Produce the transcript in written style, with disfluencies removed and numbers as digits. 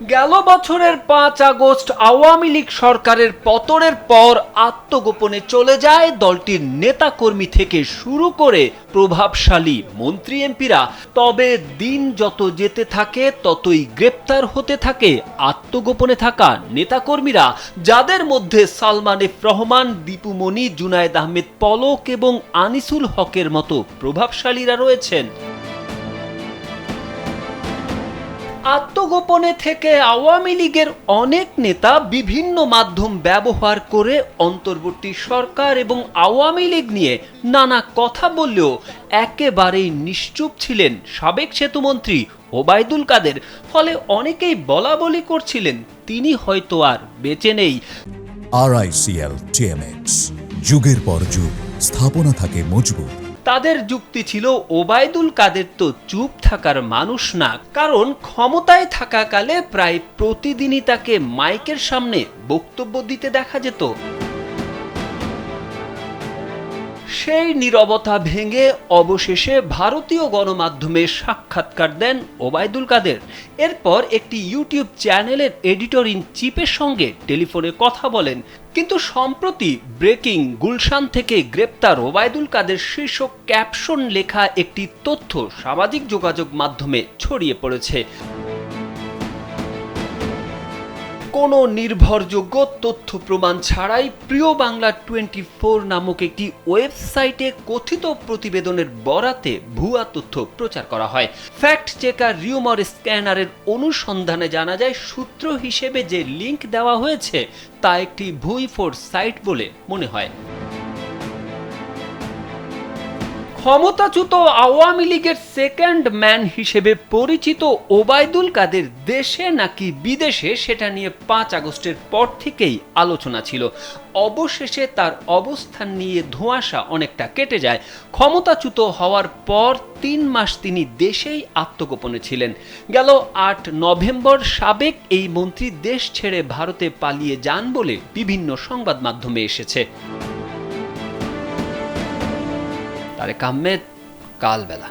গেল বছরের ৫ আগস্ট আওয়ামী লীগ সরকারের পতনের পর আত্মগোপনে চলে যায় দলটির নেতাকর্মী থেকে শুরু করে প্রভাবশালী মন্ত্রী এমপিরা। তবে দিন যত যেতে থাকে ততই গ্রেপ্তার হতে থাকে আত্মগোপনে থাকা নেতাকর্মীরা, যাদের মধ্যে সালমান এফ রহমান, দীপু মনি, জুনায়েদ আহমেদ পলক এবং আনিসুল হকের মতো প্রভাবশালীরা রয়েছেন। আত্মগোপনে থেকে আওয়ামী লীগের অনেক নেতা বিভিন্ন মাধ্যম ব্যবহার করে অন্তর্বর্তী সরকার এবং আওয়ামী লীগ নিয়ে নানা কথা বললেও একেবারেই নিশ্চুপ ছিলেন সাবেক সেতুমন্ত্রী ওবায়দুল কাদের। ফলে অনেকেই বলাবলি করছিলেন তিনি হয়তো আর বেঁচে নেই। RICL TMX, যুগের পর যুগ স্থাপনা থাকে মজবুত। তাদের যুক্তি ছিল ওবায়দুল কাদের তো চুপ থাকার মানুষ না, কারণ ক্ষমতায় থাকাকালে প্রায় প্রতিদিনই তাকে মাইকের সামনে বক্তব্য দিতে দেখা যেত। সেই নীরবতা ভেঙে অবশেষে ভারতীয় গণমাধ্যমে সাক্ষাৎকার দেন ওবায়দুল কাদের। এরপর একটি ইউটিউব চ্যানেলের এডিটর ইন চিফের সঙ্গে টেলিফোনে কথা বলেন। কিন্তু সম্প্রতি ব্রেকিং গুলশান থেকে গ্রেপ্তার ওবায়দুল কাদের শীর্ষক ক্যাপশন লেখা একটি তথ্য সামাজিক যোগাযোগ মাধ্যমে ছড়িয়ে পড়েছে। কোনো নির্ভরযোগ্য তথ্য প্রমাণ ছাড়াই প্রিয় বাংলা 24 নামক একটি ওয়েবসাইটে কথিত প্রতিবেদনের বরাতে ভুয়া তথ্য প্রচার করা হয়। ফ্যাক্ট চেকার রিউমার স্ক্যানারের অনুসন্ধানে জানা যায় সূত্র হিসেবে যে লিংক দেওয়া হয়েছে তা একটি ভুয়ো সাইট বলে মনে হয়। ক্ষমতাচ্যুত আওয়ামী লীগের সেকেন্ড ম্যান হিসেবে পরিচিত ওবায়দুল কাদের দেশে নাকি বিদেশে সেটা নিয়ে ৫ আগস্টের পর থেকেই আলোচনা ছিল। অবশেষে তার অবস্থান নিয়ে ধোঁয়াশা অনেকটা কেটে যায়। ক্ষমতাচ্যুত হওয়ার পর ৩ মাস তিনি দেশেই আত্মগোপনে ছিলেন। গেল ৮ নভেম্বর সাবেক এই মন্ত্রী দেশ ছেড়ে ভারতে পালিয়ে যান বলে বিভিন্ন সংবাদ মাধ্যমে এসেছে। তারেক আহমেদ, কালবেলা।